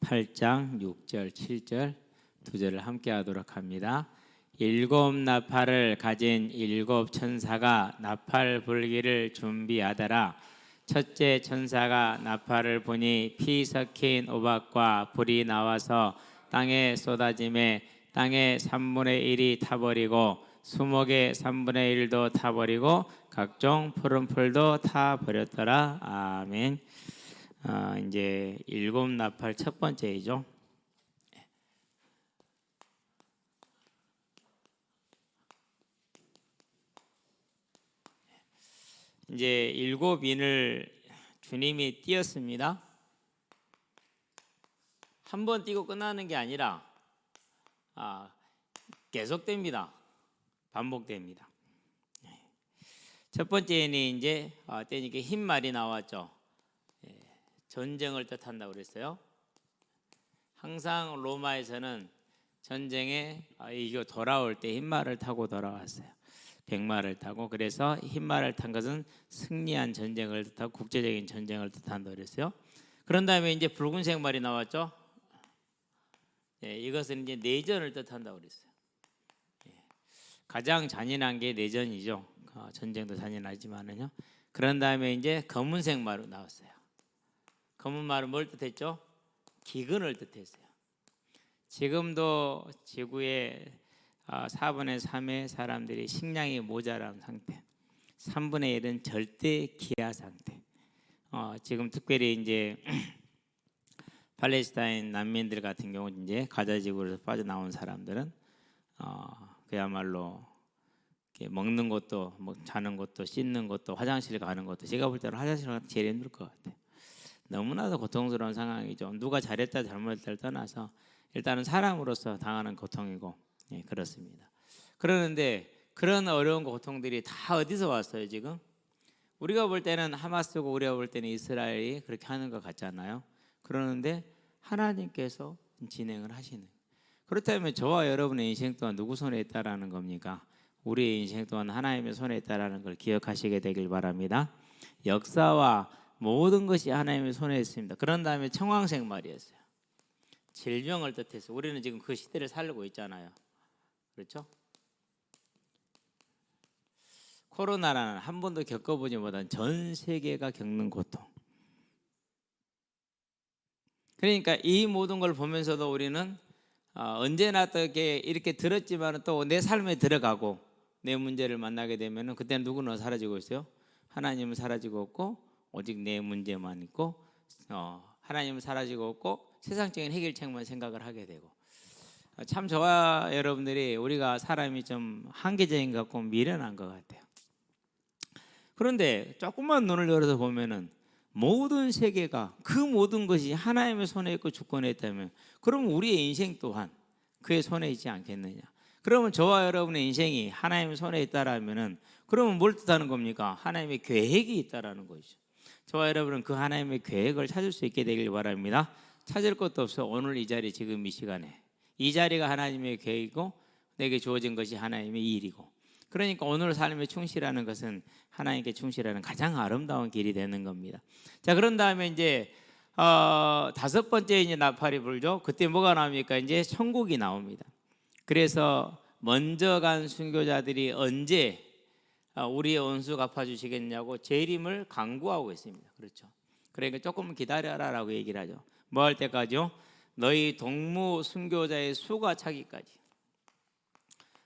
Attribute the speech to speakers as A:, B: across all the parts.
A: 8장 6절 7절 두 절을 함께 하도록 합니다. 일곱 나팔을 가진 일곱 천사가 나팔 불기를 준비하더라. 첫째 천사가 나팔을 부니 피 섞인 우박과 불이 나와서 땅에 쏟아지매 땅의 3분의 1이 타버리고 수목의 3분의 1도 타버리고 각종 푸른 풀도 타버렸더라. 아멘. 이제 일곱 나팔 첫 번째이죠. 이제 일곱 인을 주님이 띄었습니다. 한 번 띄고 끝나는 게 아니라 계속됩니다. 반복됩니다. 첫 번째는 이제 때니까 흰 말이 나왔죠. 전쟁을 뜻한다고 그랬어요. 항상 로마에서는 전쟁에 이거 돌아올 때 흰 말을 타고 돌아왔어요. 백마를 타고. 그래서 흰 말을 탄 것은 승리한 전쟁을 뜻하고 국제적인 전쟁을 뜻한다고 그랬어요. 그런 다음에 이제 붉은색 말이 나왔죠. 이것은 이제 내전을 뜻한다고 그랬어요. 가장 잔인한 게 내전이죠. 전쟁도 잔인하지만은요. 그런 다음에 이제 검은색 말로 나왔어요. 검은 말은 뭘 뜻했죠? 기근을 뜻했어요. 지금도 지구의 4분의 3의 사람들이 식량이 모자란 상태, 3분의 1은 절대 기아 상태. 지금 특별히 이제 팔레스타인 난민들 같은 경우 이제 가자 지구에서 빠져나온 사람들은 그야말로 먹는 것도, 자는 것도, 씻는 것도, 화장실 가는 것도, 제가 볼 때는 화장실 가는 게 제일 힘들 것 같아요. 너무나도 고통스러운 상황이죠. 누가 잘했다 잘못했다를 떠나서 일단은 사람으로서 당하는 고통이고, 그렇습니다. 그러는데 그런 어려운 고통들이 다 어디서 왔어요 지금? 우리가 볼 때는 하마스고 우리가 볼 때는 이스라엘이 그렇게 하는 것 같잖아요. 그러는데 하나님께서 진행을 하시는. 그렇다면 저와 여러분의 인생 또한 누구 손에 있다라는 겁니까? 우리의 인생 또한 하나님의 손에 있다라는 걸 기억하시게 되길 바랍니다. 역사와 모든 것이 하나님의 손에 있습니다. 그런 다음에 청황색 말이었어요. 질병을 뜻해서 우리는 지금 그 시대를 살고 있잖아요. 그렇죠? 코로나라는 한 번도 겪어보지 못한 전 세계가 겪는 고통. 그러니까 이 모든 걸 보면서도 우리는 언제나 또 이렇게 들었지만 또 내 삶에 들어가고 내 문제를 만나게 되면 그때는 누구는 사라지고 있어요? 하나님은 사라지고 없고 오직 내 문제만 있고 하나님은 사라지고 없고 세상적인 해결책만 생각을 하게 되고. 참 저와 여러분들이 우리가 사람이 좀 한계적인 것 같고 미련한 것 같아요. 그런데 조금만 눈을 열어서 보면은 모든 세계가 그 모든 것이 하나님의 손에 있고 주권에 있다면 그러면 우리의 인생 또한 그의 손에 있지 않겠느냐. 그러면 저와 여러분의 인생이 하나님의 손에 있다라면은 그러면 뭘 뜻하는 겁니까? 하나님의 계획이 있다라는 것이죠. 저와 여러분은 그 하나님의 계획을 찾을 수 있게 되길 바랍니다. 찾을 것도 없어. 오늘 이 자리 지금 이 시간에 이 자리가 하나님의 계획이고 내게 주어진 것이 하나님의 일이고, 그러니까 오늘 삶에 충실하는 것은 하나님께 충실하는 가장 아름다운 길이 되는 겁니다. 자, 그런 다음에 이제 다섯 번째 이제 나팔이 불죠. 그때 뭐가 나옵니까? 이제 천국이 나옵니다. 그래서 먼저 간 순교자들이 언제 우리의 원수 갚아주시겠냐고 재림을 강구하고 있습니다. 그렇죠? 그러니까 조금 기다려라라고 얘기를 하죠. 뭐 할 때까지요? 너희 동무 순교자의 수가 차기까지.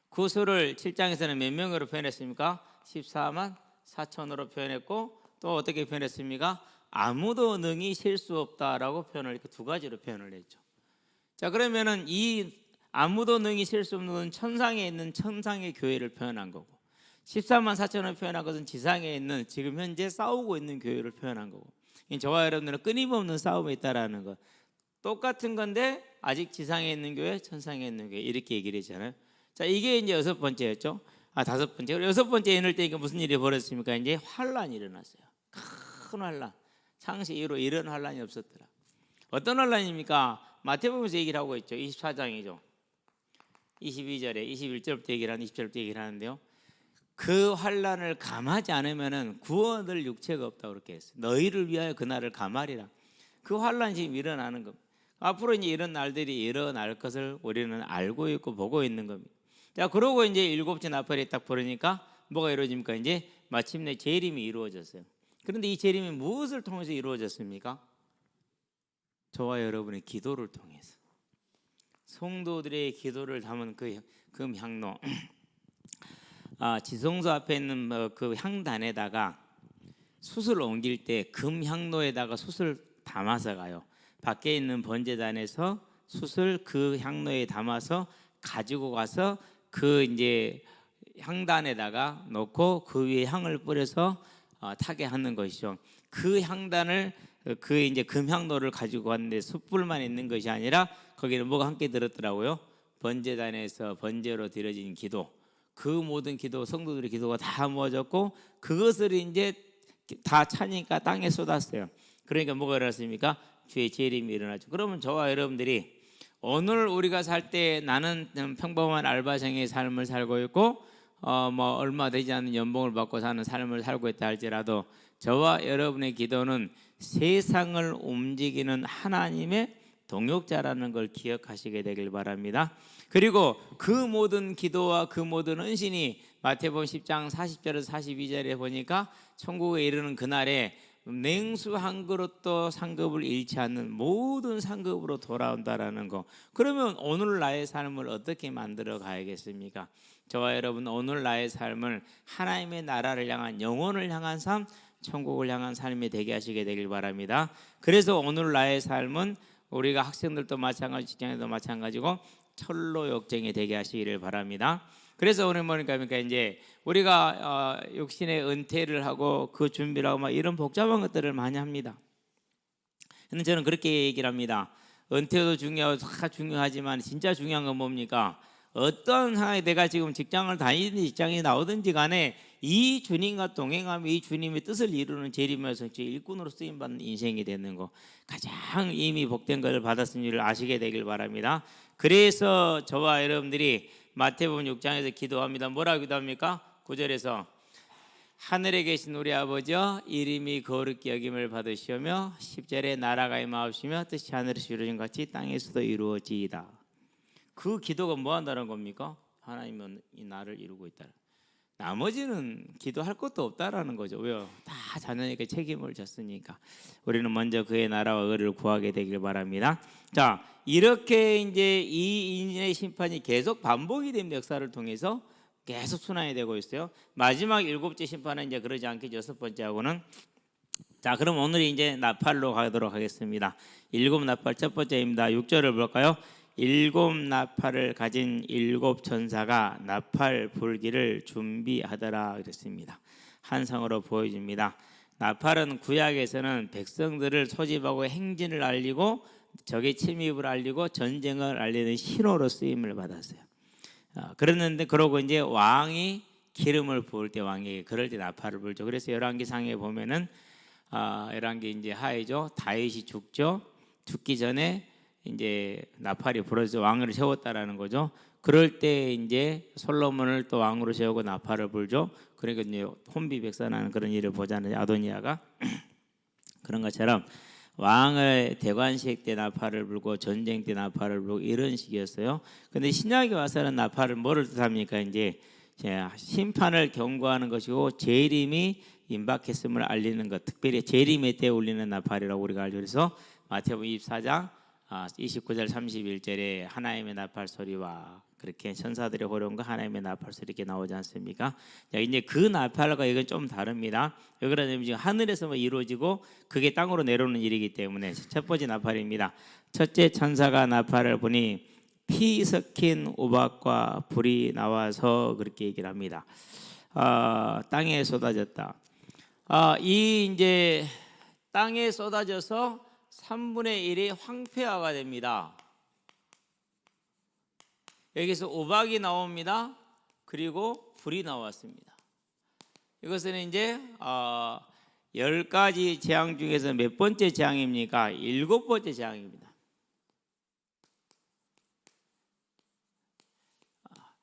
A: 그 수를 7장에서는 몇 명으로 표현했습니까? 14만 4천으로 표현했고 또 어떻게 표현했습니까? 아무도 능히 셀 수 없다라고 표현을 이렇게 두 가지로 표현을 했죠. 자, 그러면은 이 아무도 능히 셀 수 없는 천상에 있는 천상의 교회를 표현한 거고, 14만 4천을 표현한 것은 지상에 있는 지금 현재 싸우고 있는 교회를 표현한 거고, 저와 여러분들은 끊임없는 싸움에 있다라는 것. 똑같은 건데 아직 지상에 있는 교회, 천상에 있는 교회 이렇게 얘기를 했잖아요. 자, 이게 이제 여섯 번째였죠. 다섯 번째. 여섯 번째 인을 때 무슨 일이 벌어졌습니까? 이제 환란이 일어났어요. 큰 환란. 창세 이후로 이런 환란이 없었더라. 어떤 환란입니까? 마태복음에서 얘기를 하고 있죠. 24장이죠. 22절에 21절부터 얘기를 하는 20절부터 얘기를 하는데요. 그 환란을 감하지 않으면은 구원 얻을 육체가 없다고 그렇게 했어요. 너희를 위하여 그날을 감하리라. 그 환란이 지금 일어나는 겁니다. 앞으로 이제 이런 날들이 일어날 것을 우리는 알고 있고 보고 있는 겁니다. 자, 그러고 이제 일곱째 나팔이 딱 부르니까 뭐가 이루어집니까? 이제 마침내 재림이 이루어졌어요. 그런데 이 재림이 무엇을 통해서 이루어졌습니까? 저와 여러분의 기도를 통해서, 성도들의 기도를 담은 그 금향로, 지성소 앞에 있는 그 향단에다가 숯을 옮길 때 금향로에다가 숯을 담아서 가요. 밖에 있는 번제단에서 숯을 그 향로에 담아서 가지고 가서 그 이제 향단에다가 놓고 그 위에 향을 뿌려서 타게 하는 것이죠. 그 향단을 그 이제 금향로를 가지고 왔는데 숯불만 있는 것이 아니라 거기는 뭐가 함께 들었더라고요. 번제단에서 번제로 드려진 기도, 그 모든 기도, 성도들의 기도가 다 모아졌고 그것을 이제 다 차니까 땅에 쏟았어요. 그러니까 뭐가 일어났습니까? 주의 재림이 일어나죠. 그러면 저와 여러분들이 오늘 우리가 살 때 나는 평범한 알바생의 삶을 살고 있고 뭐 얼마 되지 않는 연봉을 받고 사는 삶을 살고 있다 할지라도 저와 여러분의 기도는 세상을 움직이는 하나님의 동역자라는 걸 기억하시게 되길 바랍니다. 그리고 그 모든 기도와 그 모든 헌신이 마태복음 10장 40절에서 42절에 보니까 천국에 이르는 그날에 냉수 한 그릇도 상급을 잃지 않는 모든 상급으로 돌아온다라는 거. 그러면 오늘 나의 삶을 어떻게 만들어 가야겠습니까? 저와 여러분, 오늘 나의 삶을 하나님의 나라를 향한, 영혼을 향한 삶, 천국을 향한 삶이 되게 하시게 되길 바랍니다. 그래서 오늘 나의 삶은 우리가 학생들도 마찬가지, 직장에도 마찬가지고 철로 역정이 되게 하시기를 바랍니다. 그래서 오늘 뭐니까 이제 우리가 육신의 은퇴를 하고 그 준비를 하고 막 이런 복잡한 것들을 많이 합니다. 근데 저는 그렇게 얘기를 합니다. 은퇴도 중요하고 다 중요하지만 진짜 중요한 건 뭡니까? 어떤 상황에 내가 지금 직장을 다니든지 직장에 나오든지 간에 이 주님과 동행하며 이 주님의 뜻을 이루는 재림의 성취 일꾼으로 쓰임받는 인생이 되는 거, 가장 이미 복된 것을 받았은 줄을 아시게 되길 바랍니다. 그래서 저와 여러분들이 마태복음 6장에서 기도합니다. 뭐라고 기도합니까? 9절에서 하늘에 계신 우리 아버지여 이름이 거룩히 여김을 받으시오며 10절에 나라가 임하옵시며 뜻이 하늘에서 이루어진 같이 땅에서도 이루어지이다. 그 기도가 뭐 한다는 겁니까? 하나님은 이 나를 이루고 있다. 나머지는 기도할 것도 없다라는 거죠. 왜요? 다 자녀에게 책임을 졌으니까. 우리는 먼저 그의 나라와 의를 구하게 되길 바랍니다. 자, 이렇게 이제 이 인의 심판이 계속 반복이 된 역사를 통해서 계속 순환이 되고 있어요. 마지막 일곱째 심판은 이제 그러지 않겠죠. 여섯 번째하고는. 자, 그럼 오늘 이제 나팔로 가도록 하겠습니다. 일곱 나팔 첫 번째입니다. 6절을 볼까요? 일곱 나팔을 가진 일곱 천사가 나팔 불기를 준비하더라 그랬습니다. 한상으로 보여집니다. 나팔은 구약에서는 백성들을 소집하고 행진을 알리고 적의 침입을 알리고 전쟁을 알리는 신호로 쓰임을 받았어요. 그랬는데 그러고 이제 왕이 기름을 부을 때 왕에게 그럴 때 나팔을 불죠. 그래서 열왕기상에 보면은 열왕기 이제 하이죠. 다윗이 죽죠. 죽기 전에 이제 나팔이 불어서 왕을 세웠다라는 거죠. 그럴 때 이제 솔로몬을 또 왕으로 세우고 나팔을 불죠. 그러니까 이제 혼비백산하는 그런 일을 보잖아요. 아도니아가 그런 것처럼 왕을 대관식 때 나팔을 불고 전쟁 때 나팔을 불고 이런 식이었어요. 근데 신약에 와서는 나팔을 뭐를 뜻합니까? 이제 심판을 경고하는 것이고 재림이 임박했음을 알리는 것, 특별히 재림의 때 울리는 나팔이라고 우리가 알죠. 그래서 마태복음 24장 29절 31절에 하나님의 나팔 소리와 그렇게 천사들의 호령과 하나님의 나팔 소리 이렇게 나오지 않습니까? 자, 이제 그 나팔과 이건 좀 다릅니다. 왜 그러냐면 지금 하늘에서만 이루어지고 그게 땅으로 내려오는 일이기 때문에 첫 번째 나팔입니다. 첫째 천사가 나팔을 보니 피 섞인 우박과 불이 나와서 그렇게 얘기를 합니다. 땅에 쏟아졌다. 이 이제 땅에 쏟아져서 3분의 1이 황폐화가 됩니다. 여기서 우박이 나옵니다. 그리고 불이 나왔습니다. 이것은 이제 10가지 재앙 중에서 몇 번째 재앙입니까? 7번째 재앙입니다.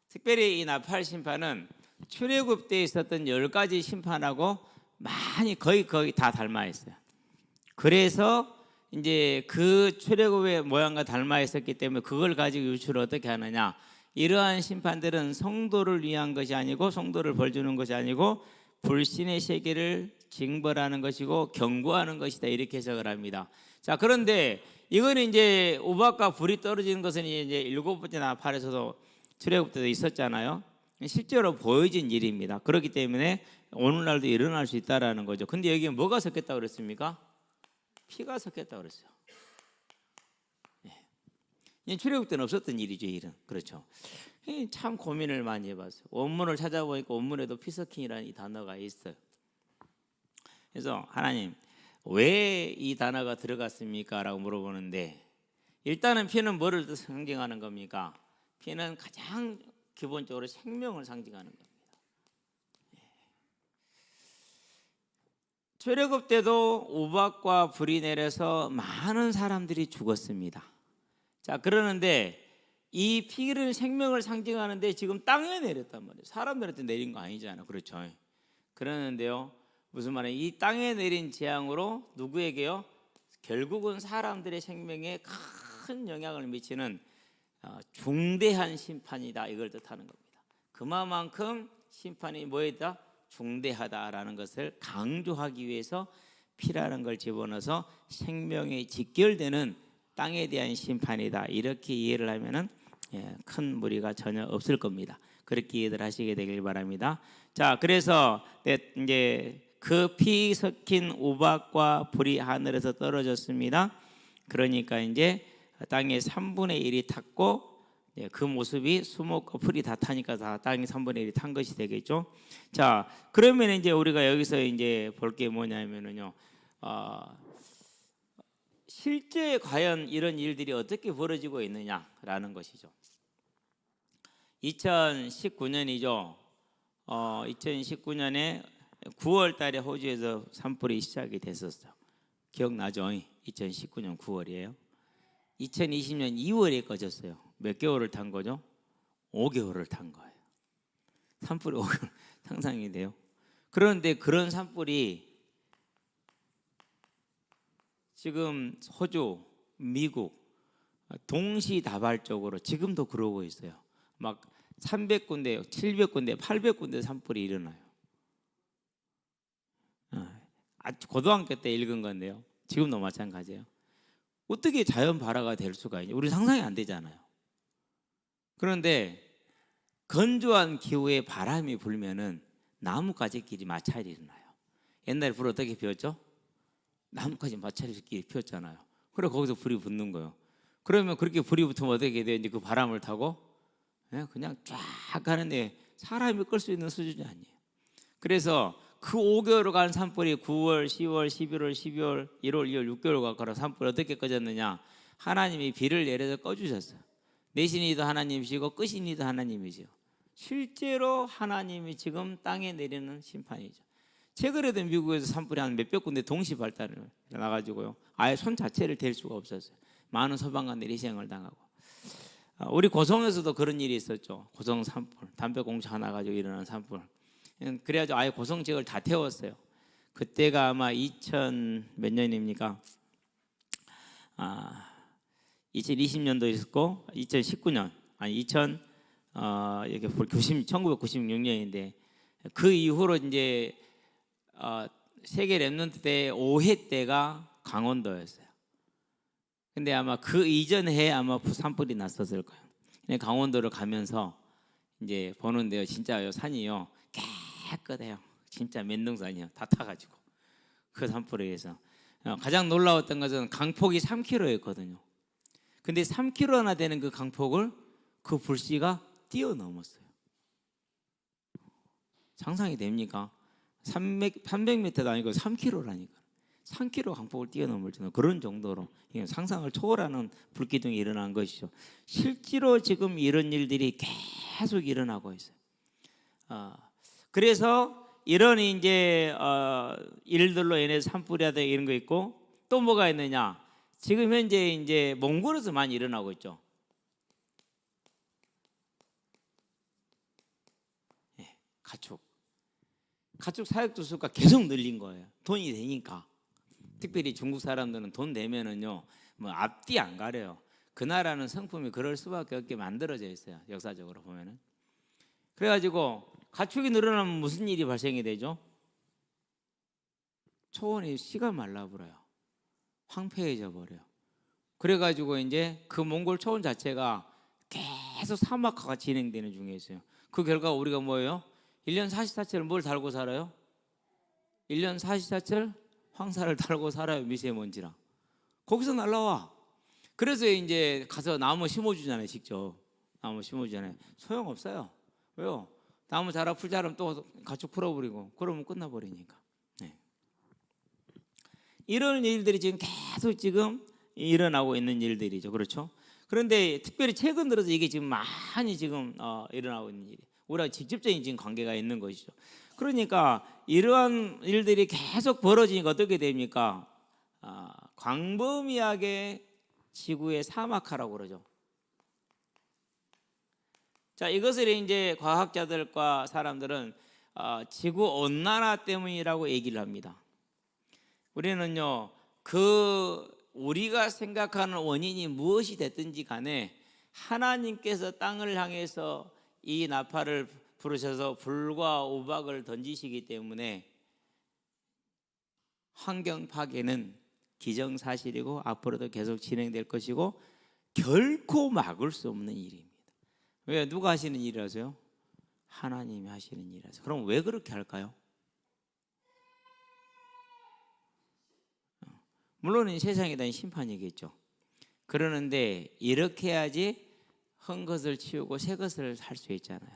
A: 특별히 이 나팔 심판은 출애굽 때 있었던 10가지 심판하고 많이 거의 다 닮아 있어요. 그래서 이제 그 출애굽의 모양과 닮아 있었기 때문에 그걸 가지고 유출을 어떻게 하느냐? 이러한 심판들은 성도를 위한 것이 아니고 성도를 벌주는 것이 아니고 불신의 세계를 징벌하는 것이고 경고하는 것이다, 이렇게 해석을 합니다. 자, 그런데 이거는 이제 우박과 불이 떨어지는 것은 이제 일곱 번째 나팔에서도 출애굽 때도 있었잖아요. 실제로 보여진 일입니다. 그렇기 때문에 오늘날도 일어날 수 있다라는 거죠. 근데 여기에 뭐가 섞였다고 그랬습니까? 피가 섞였다고 그랬어요. 예. 출애굽 때는 없었던 일이죠, 일은. 그렇죠. 참 고민을 많이 해봤어요. 원문을 찾아보니까 원문에도 피섞인이라는 이 단어가 있어요. 그래서 하나님, 왜 이 단어가 들어갔습니까? 라고 물어보는데, 일단은 피는 뭐를 상징하는 겁니까? 피는 가장 기본적으로 생명을 상징하는 겁니다. 출애굽 때도 우박과 불이 내려서 많은 사람들이 죽었습니다. 자, 그러는데 이 피를 생명을 상징하는데 지금 땅에 내렸단 말이에요. 사람들한테 내린 거 아니잖아요. 그렇죠. 그러는데요, 무슨 말이에요? 이 땅에 내린 재앙으로 누구에게요? 결국은 사람들의 생명에 큰 영향을 미치는 중대한 심판이다, 이걸 뜻하는 겁니다. 그만큼 심판이 뭐이다? 중대하다라는 것을 강조하기 위해서 피라는 걸 집어넣어서 생명에 직결되는 땅에 대한 심판이다, 이렇게 이해를 하면은 큰 무리가 전혀 없을 겁니다. 그렇게 이해를 하시게 되길 바랍니다. 자, 그래서 이제 그 피 섞인 우박과 불이 하늘에서 떨어졌습니다. 그러니까 이제 땅에 3분의 1이 탔고, 그 모습이 수목과 풀이 다 타니까 다 땅이 3분의 1이 탄 것이 되겠죠. 자, 그러면 이제 우리가 여기서 이제 볼 게 뭐냐면은요, 실제 과연 이런 일들이 어떻게 벌어지고 있느냐라는 것이죠. 2019년이죠. 2019년에 9월 달에 호주에서 산불이 시작이 됐었어요. 기억나죠? 2019년 9월이에요. 2020년 2월에 꺼졌어요. 몇 개월을 탄 거죠? 5개월을 탄 거예요. 산불이 5개월, 상상이 돼요. 그런데 그런 산불이 지금 호주, 미국 동시다발적으로 지금도 그러고 있어요. 막 300군데, 700군데, 800군데 산불이 일어나요. 고등학교 때 읽은 건데요. 지금도 마찬가지예요. 어떻게 자연 발화가 될 수가 있냐? 우리 상상이 안 되잖아요. 그런데 건조한 기후에 바람이 불면은 나뭇가지끼리 마찰이 일어나요. 옛날에 불 어떻게 피웠죠? 나뭇가지 마찰끼리 피웠잖아요. 그래 거기서 불이 붙는 거예요. 그러면 그렇게 불이 붙으면 어떻게 돼요? 이제 그 바람을 타고 그냥 쫙 가는데 사람이 끌 수 있는 수준이 아니에요. 그래서 그 5개월을 간 산불이 9월, 10월, 11월, 12월, 1월, 2월, 6개월 가서 산불이 어떻게 꺼졌느냐? 하나님이 비를 내려서 꺼주셨어요. 내신이도 하나님이시고 끝이니도 하나님이죠. 실제로 하나님이 지금 땅에 내리는 심판이죠. 최근에도 미국에서 산불이 한 몇백 군데 동시 발달을 나가지고요, 아예 손 자체를 댈 수가 없었어요. 많은 소방관들이 희생을 당하고. 우리 고성에서도 그런 일이 있었죠. 고성 산불, 담배 공차 하나 가지고 일어난 산불. 그래가지고 아예 고성 지역을 다 태웠어요. 그때가 아마 2000 몇 년입니까? 2020년도 있었고 2019년 아니 2000 이렇게 1996년인데 그 이후로 이제 세계 랩넌트 때 5회 때가 강원도였어요. 근데 아마 그 이전 해에 아마 산불이 났었을 거예요. 강원도를 가면서 이제 보는데요, 진짜요, 산이요 깨끗해요. 진짜 맨둥산이요. 다 타가지고 그 산불에 의해서 가장 놀라웠던 것은 강폭이 3km였거든요. 근데 3km나 되는 그 강폭을 그 불씨가 뛰어넘었어요. 상상이 됩니까? 300m도 아니고 3km라니까. 3km 강폭을 뛰어넘을 정도, 그런 정도로 상상을 초월하는 불기둥이 일어난 것이죠. 실제로 지금 이런 일들이 계속 일어나고 있어요. 그래서 이런 이제 일들로 인해서 산불이라든가 이런 거 있고, 또 뭐가 있느냐? 지금 현재 이제 몽골에서 많이 일어나고 있죠. 가축 사육 수가 계속 늘린 거예요. 돈이 되니까. 특별히 중국 사람들은 돈 내면은요 뭐 앞뒤 안 가려요. 그 나라는 성품이 그럴 수밖에 없게 만들어져 있어요. 역사적으로 보면은. 그래가지고 가축이 늘어나면 무슨 일이 발생이 되죠? 초원이 씨가 말라버려요. 황폐해져 버려요. 그래가지고 이제 그 몽골 초원 자체가 계속 사막화가 진행되는 중에 있어요. 그 결과 우리가 뭐예요? 1년 44철 뭘 달고 살아요? 1년 44철 황사를 달고 살아요. 미세먼지랑. 거기서 날라와. 그래서 이제 가서 나무 심어주잖아요. 직접 나무 심어주잖아요. 소용없어요. 왜요? 나무 자라 풀 자라면 또 가축 풀어버리고 그러면 끝나버리니까. 네. 이런 일들이 지금 계속 지금 일어나고 있는 일들이죠. 그렇죠? 그런데 특별히 최근 들어서 이게 지금 많이 지금 일어나고 있는 일이 우리가 직접적인 지금 관계가 있는 것이죠. 그러니까 이러한 일들이 계속 벌어지니까 어떻게 됩니까? 광범위하게 지구의 사막화라고 그러죠. 자, 이것을 이제 과학자들과 사람들은 지구 온난화 때문이라고 얘기를 합니다. 우리는요, 우리가 생각하는 원인이 무엇이 됐든지 간에 하나님께서 땅을 향해서 이 나팔을 부르셔서 불과 우박을 던지시기 때문에 환경 파괴는 기정사실이고 앞으로도 계속 진행될 것이고 결코 막을 수 없는 일입니다. 왜? 누가 하시는 일이라서요? 하나님이 하시는 일이라서. 그럼 왜 그렇게 할까요? 물론 이 세상에 대한 심판이겠죠. 그러는데 이렇게 해야지 한 것을 치우고 새 것을 살 수 있잖아요.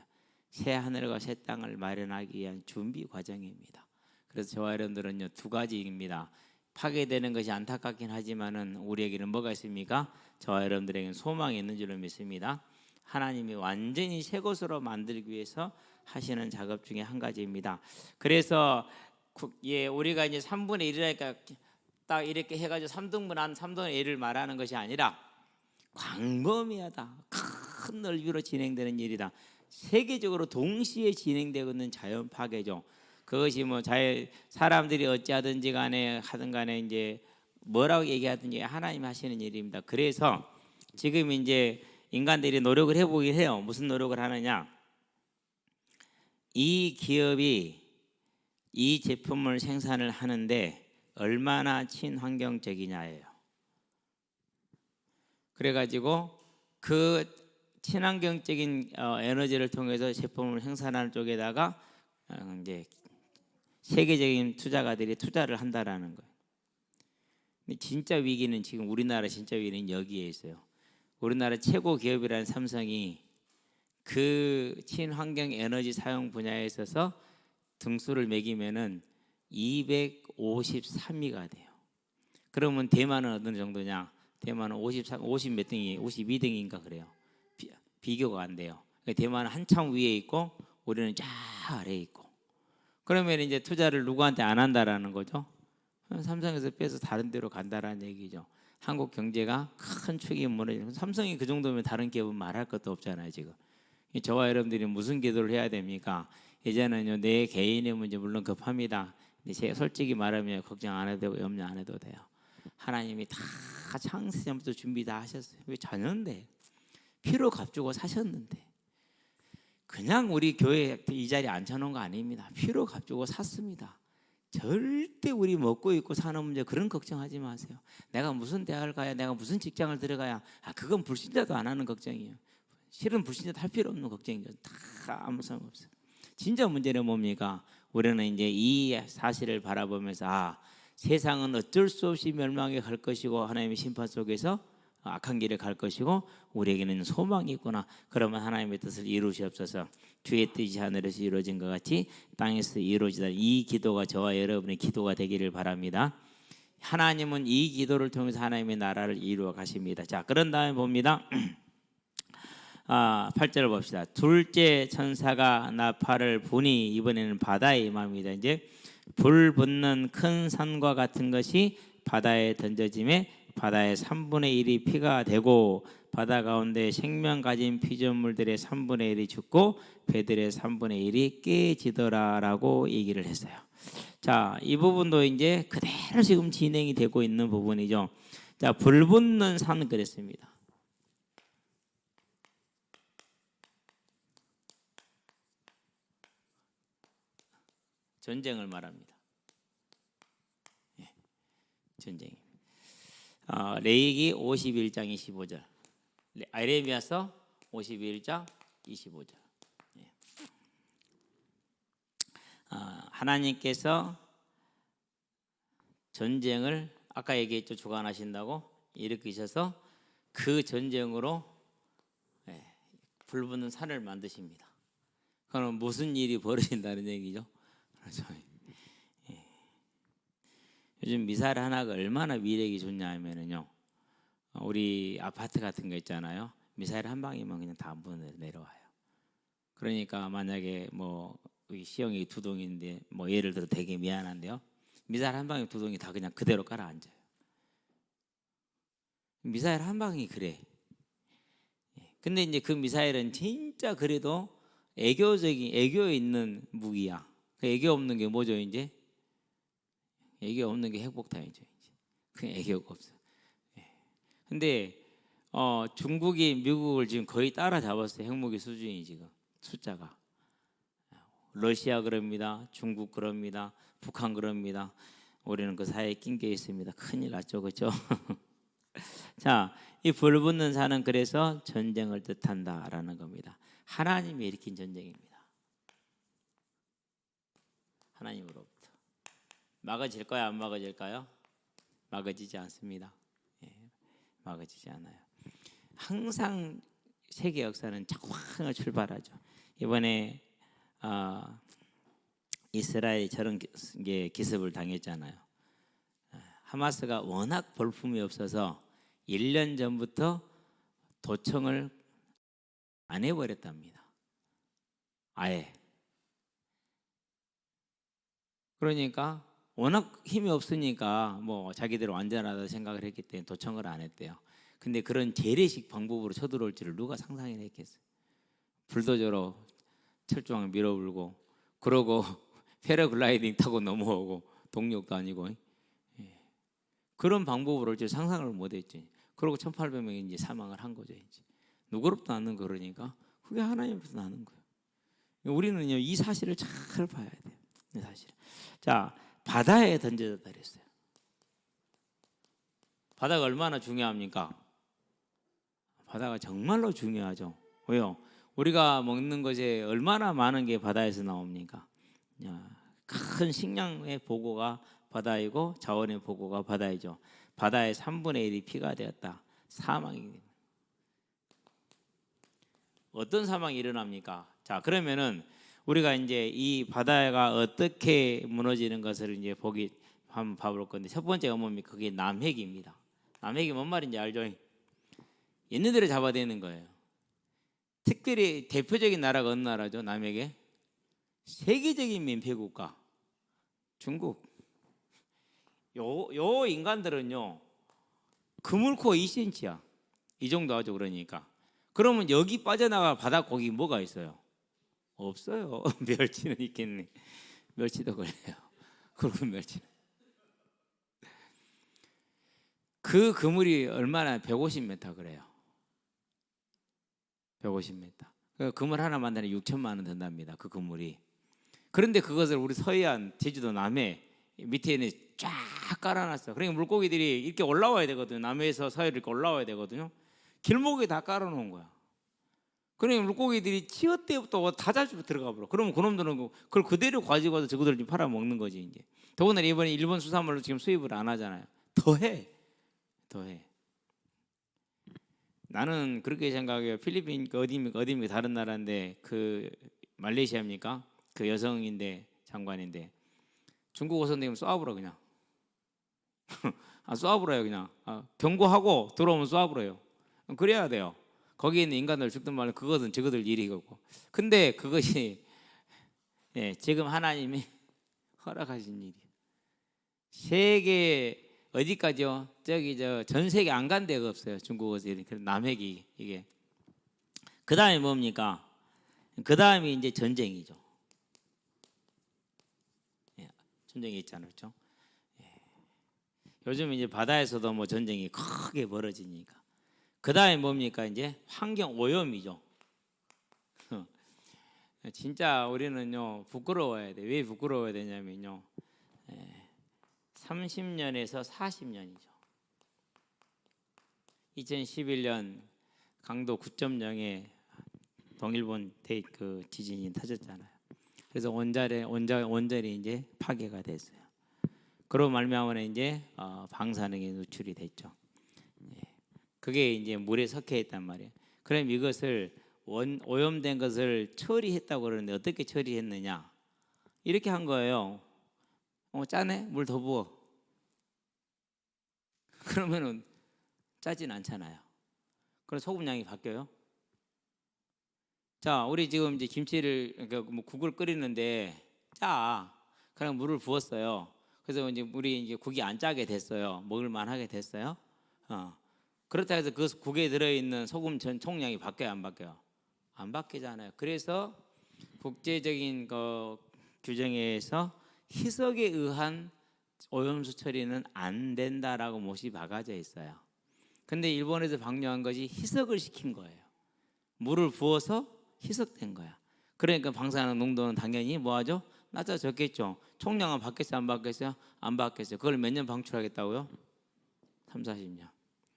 A: 새 하늘과 새 땅을 마련하기 위한 준비 과정입니다. 그래서 저와 여러분들은요, 두 가지입니다. 파괴되는 것이 안타깝긴 하지만은 우리에게는 뭐가 있습니까? 저와 여러분들에게는 소망이 있는 줄로 믿습니다. 하나님이 완전히 새 것으로 만들기 위해서 하시는 작업 중에 한 가지입니다. 그래서 우리가 이제 3분의 1이니까 딱 이렇게 해가지고 3등분 한 3분의 1을 말하는 것이 아니라 광범위하다, 큰 넓이로 진행되는 일이다. 세계적으로 동시에 진행되고 있는 자연 파괴죠. 그것이 뭐 사람들이 어찌하든지 간에 하든 간에 이제 뭐라고 얘기하든지 하나님 하시는 일입니다. 그래서 지금 이제 인간들이 노력을 해보긴 해요. 무슨 노력을 하느냐? 이 기업이 이 제품을 생산을 하는데 얼마나 친환경적이냐예요. 그래가지고 그 친환경적인 에너지를 통해서 제품을 생산하는 쪽에다가 이제 세계적인 투자가들이 투자를 한다라는 거예요. 근데 진짜 위기는 지금 우리나라 진짜 위기는 여기에 있어요. 우리나라 최고 기업이라는 삼성이 그 친환경 에너지 사용 분야에 있어서 등수를 매기면은 253위가 돼요. 그러면 대만은 어느 정도냐? 대만은 50 몇 등이 52등인가 그래요. 비교가 안 돼요. 대만은 한참 위에 있고 우리는 쫙 아래에 있고. 그러면 이제 투자를 누구한테 안 한다라는 거죠? 삼성에서 빼서 다른 데로 간다라는 얘기죠. 한국 경제가 큰 축이 무너지고 삼성이 그 정도면 다른 기업은 말할 것도 없잖아요. 지금 저와 여러분들이 무슨 기도를 해야 됩니까? 이제는요, 내 개인의 문제 물론 급합니다. 근데 제가 솔직히 말하면 걱정 안 해도 되고 염려 안 해도 돼요. 하나님이 다 창세전부터 준비 다 하셨어요. 왜 자녀인데 피로 값주고 사셨는데 그냥 우리 교회 이 자리에 앉혀놓은 거 아닙니다. 피로 값주고 샀습니다. 절대 우리 먹고 입고 사는 문제 그런 걱정하지 마세요. 내가 무슨 대학을 가야, 내가 무슨 직장을 들어가야, 그건 불신자도 안 하는 걱정이에요. 실은 불신자도 할 필요 없는 걱정이죠. 다 아무 소용 없어요. 진짜 문제는 뭡니까? 우리는 이제 이 사실을 바라보면서 세상은 어쩔 수 없이 멸망에 갈 것이고 하나님의 심판 속에서 악한 길에 갈 것이고 우리에게는 소망이 있구나. 그러면 하나님의 뜻을 이루시옵소서. 주의 뜻이 하늘에서 이루어진 것 같이 땅에서 이루어지다. 이 기도가 저와 여러분의 기도가 되기를 바랍니다. 하나님은 이 기도를 통해서 하나님의 나라를 이루어 가십니다. 자, 그런 다음에 봅니다. 8절을 봅시다. 둘째 천사가 나팔을 부니 이번에는 바다에 임합니다. 이제 불 붙는 큰 산과 같은 것이 바다에 던져짐에 바다의 3분의 1이 피가 되고 바다 가운데 생명 가진 피조물들의 3분의 1이 죽고 배들의 3분의 1이 깨지더라라고 얘기를 했어요. 자, 이 부분도 이제 그대로 지금 진행이 되고 있는 부분이죠. 자, 불 붙는 산 그랬습니다. 전쟁을 말합니다. 예, 전쟁. 레위기 51장 25절. 에레미야서 51장 25절. 예. 하나님께서 전쟁을 아까 얘기했죠. 주관하신다고 일으키셔서 그 전쟁으로 불 붙는 산을 만드십니다. 그럼 무슨 일이 벌어진다는 얘기죠? 그렇죠. 예. 요즘 미사일 하나가 얼마나 위력이 좋냐 하면은요, 우리 아파트 같은 거 있잖아요. 미사일 한 방이면 그냥 다 안 보내 내려와요. 그러니까 만약에 뭐 시형이 두 동인데 뭐 예를 들어 되게 미안한데요, 미사일 한 방에 두 동이 다 그냥 그대로 깔아앉아요. 미사일 한 방이 그래. 근데 이제 그 미사일은 진짜 그래도 애교 있는 무기야. 그 애교 없는 게 뭐죠 이제? 애교 없는 게 핵폭탄이죠. 이제 그냥 애교가 없어. 근데 중국이 미국을 지금 거의 따라잡았어요. 핵무기 수준이 지금 숫자가. 러시아 그럽니다. 중국 그럽니다. 북한 그럽니다. 우리는 그 사이에 낀 게 있습니다. 큰일 났죠, 그렇죠? 자, 이 불 붙는 산은 그래서 전쟁을 뜻한다라는 겁니다. 하나님이 일으킨 전쟁입니다. 하나님으로부터. 막아질까요? 안 막아질까요? 막아지지 않습니다. 막아지지 않아요. 항상 세계 역사는 정확하게 출발하죠. 이번에 이스라엘이 저런 게 기습을 당했잖아요. 하마스가 워낙 볼품이 없어서 1년 전부터 도청을 안 해버렸답니다. 아예. 그러니까 워낙 힘이 없으니까 뭐 자기들 완전하다 생각을 했기 때문에 도청을 안 했대요. 근데 그런 재래식 방법으로 쳐들어올 줄을 누가 상상이나 했겠어요. 불도저로 철조망 밀어불고 그러고 패러글라이딩 타고 넘어오고 동력도 아니고 그런 방법으로 올 줄 상상을 못했지. 그러고 1,800명이 이제 사망을 한 거죠. 이제 누구로부터 나는 거니까 그게 하나님으로부터 나는 거예요. 우리는요 이 사실을 잘 봐야 돼요. 이 사실. 자, 바다에 던져졌다 그랬어요. 바다가 얼마나 중요합니까? 바다가 정말로 중요하죠. 왜요? 우리가 먹는 것에 얼마나 많은 게 바다에서 나옵니까? 큰 식량의 보고가 바다이고 자원의 보고가 바다이죠. 바다의 3분의 1이 피가 되었다. 사망입니다. 어떤 사망이 일어납니까? 자, 그러면은 우리가 이제 이 바다가 어떻게 무너지는 것을 이제 한번 봐볼 건데 첫 번째가 뭡니까? 그게 남핵입니다. 남핵이 뭔 말인지 알죠? 있는 대로 잡아대는 거예요. 특별히 대표적인 나라가 어느 나라죠? 남핵에 세계적인 민폐국가 중국. 요 인간들은요 그물코 2cm야. 이 정도 하죠. 그러니까 그러면 여기 빠져나갈 바닷고기 뭐가 있어요? 없어요. 멸치는 있겠네. 멸치도 걸려요. 그리고 멸치는 그 그물이 얼마나 150m 그래요. 150m. 그 그물 하나 만드는 6천만 원 든답니다. 그 그물이. 그런데 그것을 우리 서해안 제주도 남해 밑에는 쫙 깔아놨어. 그러니까 물고기들이 이렇게 올라와야 되거든요. 남해에서 서해로 이렇게 올라와야 되거든요. 길목에 다 깔아놓은 거야. 그러니까 물고기들이 치어 때부터 다 잡고 들어가 버려. 그러면 그놈들은 그걸 그대로 가지고 와서 저거들 좀 팔아먹는 거지 이제. 더군다나 이번에 일본 수산물로 지금 수입을 안 하잖아요. 더해. 나는 그렇게 생각해요. 필리핀 어디입니까 다른 나라인데 그 말레이시아입니까? 그 여성인데 장관인데 중국 어선되면 쏴버려 그냥. 쏴버려요 그냥. 경고하고 들어오면 쏴버려요. 그래야 돼요. 거기에 있는 인간들 죽든 말든 그것은 저거들 일이고. 근데 그것이 지금 하나님이 허락하신 일이에요. 세계 어디까지요? 저기 전 세계 안 간 데가 없어요. 중국어에서 이렇게 남핵이 이게. 그 다음에 뭡니까? 그 다음에 이제 전쟁이죠. 예, 전쟁이 있잖아요, 그렇죠? 예. 요즘 이제 바다에서도 뭐 전쟁이 크게 벌어지니까. 그 다음에 뭡니까? 이제 환경 오염이죠. 진짜 우리는요 부끄러워야 돼. 왜 부끄러워야 되냐면요. 30년에서 40년이죠. 2011년 강도 9.0의 동일본 그 지진이 터졌잖아요. 그래서 원전이 이제 파괴가 됐어요. 그로 말미암아 이제 방사능이 누출이 됐죠. 그게 이제 물에 섞여 있단 말이에요. 그럼 이것을 오염된 것을 처리했다고 그러는데 어떻게 처리했느냐? 이렇게 한 거예요. 짜네? 물 더 부어. 그러면은 짜진 않잖아요. 그래서 소금량이 바뀌어요. 자, 우리 지금 이제 김치를 그러니까 뭐 국을 끓이는데 짜. 그냥 물을 부었어요. 그래서 이제 물이 이제 국이 안 짜게 됐어요. 먹을 만하게 됐어요. 그렇다 해서 그 국에 들어있는 소금 전 총량이 바뀌어요, 안 바뀌어요? 안 바뀌잖아요. 그래서 국제적인 그 규정에 의해서 희석에 의한 오염수 처리는 안 된다라고 못이 박아져 있어요. 근데 일본에서 방류한 것이 희석을 시킨 거예요. 물을 부어서 희석된 거야. 그러니까 방사능 농도는 당연히 뭐하죠? 낮아졌겠죠. 총량은 바뀌었어요, 안 바뀌었어요? 안 바뀌었어요. 그걸 몇 년 방출하겠다고요? 3, 40년.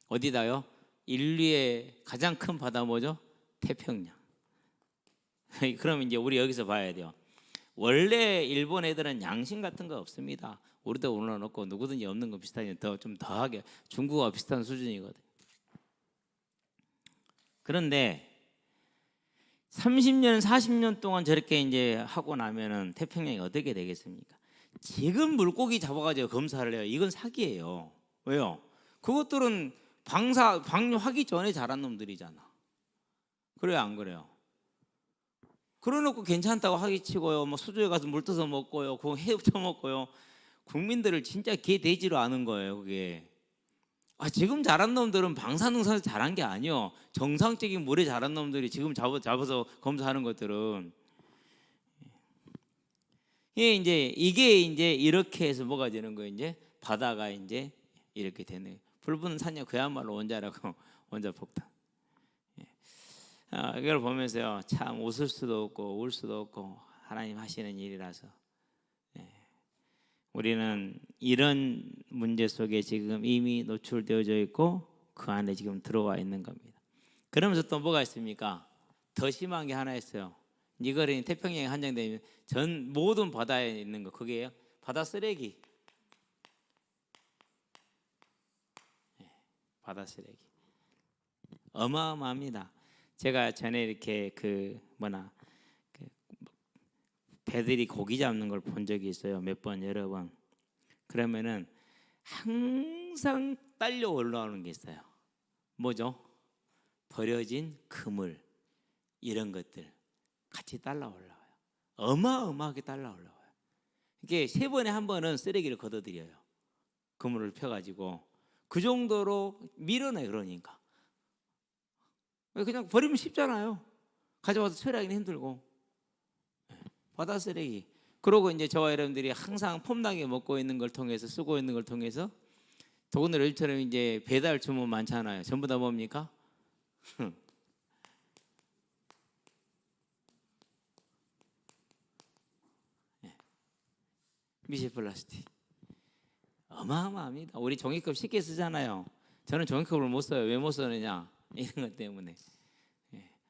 A: 어디다요? 인류의 가장 큰 바다 뭐죠? 태평양. 그럼 이제 우리 여기서 봐야 돼요. 원래 일본 애들은 양심 같은 거 없습니다. 우리도 올려놓고 누구든지 없는 거 비슷하게 좀 더하게 중국과 비슷한 수준이거든. 그런데 30년, 40년 동안 저렇게 이제 하고 나면은 태평양이 어떻게 되겠습니까? 지금 물고기 잡아가지고 검사를 해요. 이건 사기예요. 왜요? 그것들은 방류하기 전에 자란 놈들이잖아. 그래요, 안 그래요? 그러놓고 괜찮다고 하기치고요. 뭐 수조에 가서 물 떠서 먹고요. 그거 헤엄쳐 먹고요. 국민들을 진짜 개 돼지로 아는 거예요, 그게. 지금 자란 놈들은 방사능에서 자란 게 아니요. 정상적인 물에 자란 놈들이 지금 잡아서 검사하는 것들은 이게 이제 이렇게 해서 뭐가 되는 거예요, 이제 바다가 이제 이렇게 되네. 불붙는 산약 그야말로 원자라고 원자폭탄. 이걸 보면서요, 참 웃을 수도 없고 울 수도 없고 하나님 하시는 일이라서 우리는 이런 문제 속에 지금 이미 노출되어져 있고 그 안에 지금 들어와 있는 겁니다. 그러면서 또 뭐가 있습니까? 더 심한 게 하나 있어요. 이거는 태평양에 한정되면 전 모든 바다에 있는 거 그게요. 바다 쓰레기. 바다 쓰레기. 어마어마합니다. 제가 전에 이렇게 배들이 고기 잡는 걸 본 적이 있어요. 몇 번, 여러 번. 그러면은 항상 딸려 올라오는 게 있어요. 뭐죠? 버려진 그물 이런 것들 같이 딸라 올라와요. 어마어마하게 딸라 올라와요. 이게 3번에 한 번은 쓰레기를 걷어들여요. 그물을 펴가지고 그 정도로 밀어내요. 그러니까 그냥 버리면 쉽잖아요. 가져와서 처리하기는 힘들고. 바다 쓰레기. 그러고 이제 저와 여러분들이 항상 폼나게 먹고 있는 걸 통해서 쓰고 있는 걸 통해서 더군다나 요즘처럼 이제 배달 주문 많잖아요. 전부 다 뭡니까? 미세 플라스틱. 어마어마합니다. 우리 종이컵 쉽게 쓰잖아요. 저는 종이컵을 못 써요. 왜 못 쓰느냐? 이런 것 때문에.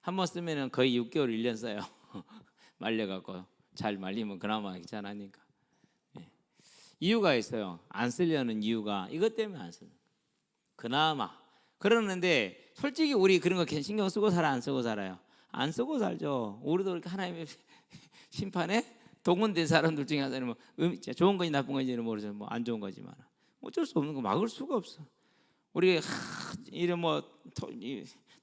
A: 한번 쓰면은 거의 6개월, 1년 써요. 말려갖고 잘 말리면 그나마 괜찮으니까. 이유가 있어요. 안 쓰려는 이유가 이것 때문에 안 쓰는 거예요. 그나마. 그러는데 솔직히 우리 그런 거 신경 쓰고 살아, 안 쓰고 살아요? 안 쓰고 살죠. 우리도 이렇게 하나님의 심판에 동원된 사람들 중에 한 사람은 좋은 건지 나쁜 건지는 모르죠. 뭐 안 좋은 거지만 어쩔 수 없는 거 막을 수가 없어. 우리 이래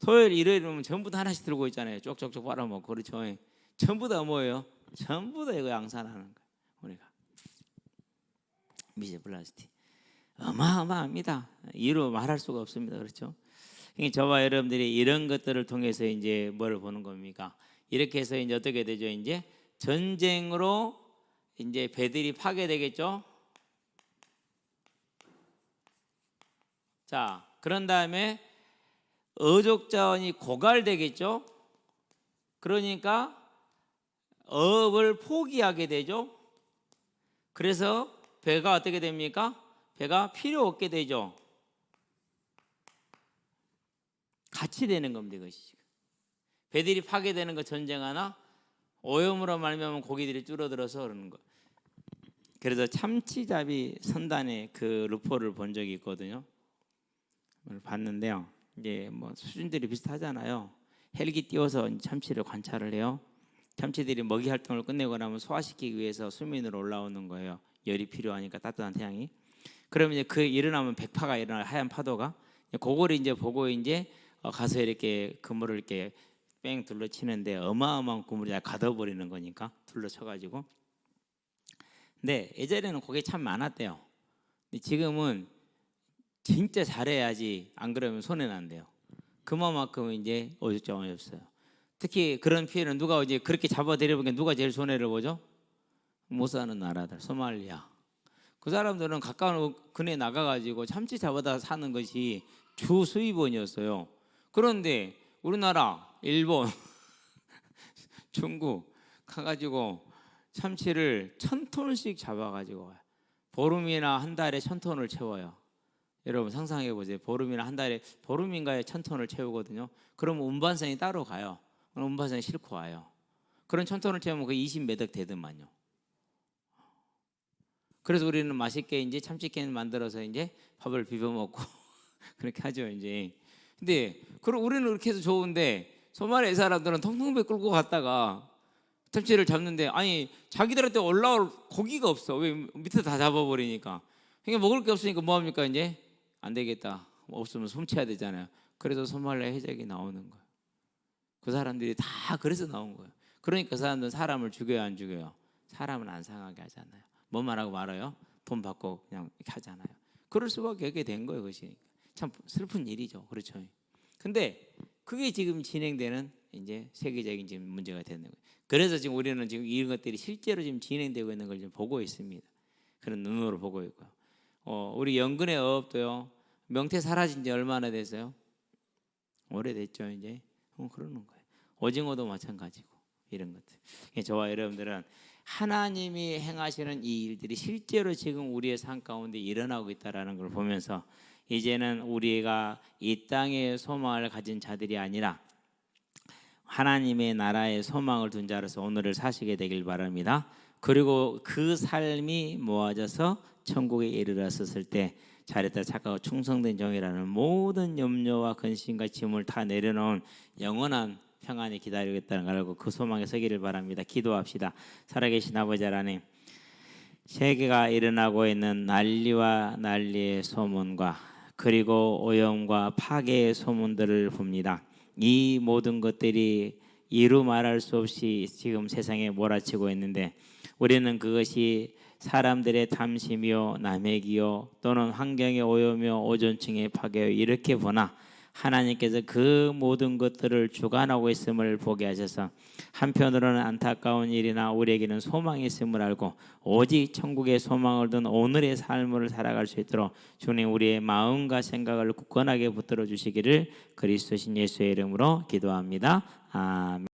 A: 토요일, 일요일이면 전부 다 하나씩 들고 있잖아요. 쪽쪽쪽 빨아먹고 그렇죠. 전부 다 뭐예요? 전부 다 이거 양산하는 거예요. 우리가 미세 플라스틱 어마어마합니다. 이루 말할 수가 없습니다. 그렇죠? 그러니까 저와 여러분들이 이런 것들을 통해서 이제 뭘 보는 겁니까? 이렇게 해서 이제 어떻게 되죠? 이제 전쟁으로 이제 배들이 파괴되겠죠? 자, 그런 다음에 어족 자원이 고갈되겠죠? 그러니까 어업을 포기하게 되죠. 그래서 배가 어떻게 됩니까? 배가 필요 없게 되죠. 같이 되는 겁니다. 이것이. 배들이 파괴되는 거 전쟁 하나, 오염으로 말미암아 고기들이 줄어들어서 그러는 거. 그래서 참치잡이 선단의 그 루포를 본 적이 있거든요. 봤는데요. 이제 뭐 수준들이 비슷하잖아요. 헬기 띄워서 참치를 관찰을 해요. 참치들이 먹이 활동을 끝내고 나면 소화시키기 위해서 수면으로 올라오는 거예요. 열이 필요하니까 따뜻한 태양이. 그러면 이제 그 일어나면 백파가 일어나 하얀 파도가 그거를 이제 보고 이제 가서 이렇게 그물을 이렇게 뺑 둘러치는데 어마어마한 그물이 다 가둬버리는 거니까 둘러쳐가지고. 근데 예전에는 그게 참 많았대요. 근데 지금은 진짜 잘해야지 안 그러면 손해 난대요. 그만큼 이제 어줍잖아요 없어요. 특히 그런 피해는 누가 이제 그렇게 잡아들여보니까 누가 제일 손해를 보죠? 못 사는 나라들, 소말리아. 그 사람들은 가까운 근해 나가가지고 참치 잡아다 사는 것이 주 수입원이었어요. 그런데 우리나라, 일본, 중국 가가지고 참치를 1,000톤씩 잡아가지고 와요. 보름이나 한 달에 1,000톤을 채워요. 여러분 상상해 보세요. 보름이나 한 달에 보름인가에 1,000톤을 채우거든요. 그러면 운반선이 따로 가요. 운반선이 싣고 와요. 그런 1,000톤을 채우면 그 20몇 억 되더만요. 그래서 우리는 맛있게 이제 참치캔 만들어서 이제 밥을 비벼 먹고 그렇게 하죠 이제. 근데 그럼 우리는 그렇게 해서 좋은데 소말리아 사람들은 통통배 끌고 갔다가 참치를 잡는데 아니 자기들한테 올라올 고기가 없어. 왜 밑에 다 잡아버리니까. 그러니까 먹을 게 없으니까 뭐 합니까 이제? 안 되겠다. 없으면 훔쳐야 되잖아요. 그래서 소말리아 해적이 나오는 거예요. 그 사람들이 다 그래서 나온 거예요. 그러니까 그 사람들은 사람을 죽여요 안 죽여요? 사람은 안 상하게 하잖아요. 뭐만 하고 말아요? 돈 받고 그냥 이렇게 하잖아요. 그럴 수밖에 없게 된 거예요. 그것이 참 슬픈 일이죠. 그렇죠. 근데 그게 지금 진행되는 이제 세계적인 지금 문제가 되는 거예요. 그래서 지금 우리는 지금 이런 것들이 실제로 지금 진행되고 있는 걸 지금 보고 있습니다. 그런 눈으로 보고 있고요. 우리 연근의 어업도요. 명태 사라진 지 얼마나 됐어요? 오래됐죠 이제. 그러는 거예요. 오징어도 마찬가지고 이런 것들. 저와 여러분들은 하나님이 행하시는 이 일들이 실제로 지금 우리의 삶 가운데 일어나고 있다는 걸 보면서 이제는 우리가 이 땅에 소망을 가진 자들이 아니라 하나님의 나라에 소망을 둔 자로서 오늘을 사시게 되길 바랍니다. 그리고 그 삶이 모아져서 천국에 이르렀을 때 잘했다 착하고 충성된 종이라는 모든 염려와 근심과 짐을 다 내려놓은 영원한 평안이 기다리고 있다는 걸 알고 그 소망에 서기를 바랍니다. 기도합시다. 살아계신 아버지 하나님, 세계가 일어나고 있는 난리와 난리의 소문과 그리고 오염과 파괴의 소문들을 봅니다. 이 모든 것들이 이루 말할 수 없이 지금 세상에 몰아치고 있는데 우리는 그것이 사람들의 탐심이요 남획이요 또는 환경의 오염이요 오존층의 파괴요 이렇게 보나 하나님께서 그 모든 것들을 주관하고 있음을 보게 하셔서 한편으로는 안타까운 일이나 우리에게는 소망이 있음을 알고 오직 천국의 소망을 둔 오늘의 삶을 살아갈 수 있도록 주님 우리의 마음과 생각을 굳건하게 붙들어 주시기를 그리스도신 예수의 이름으로 기도합니다. 아멘.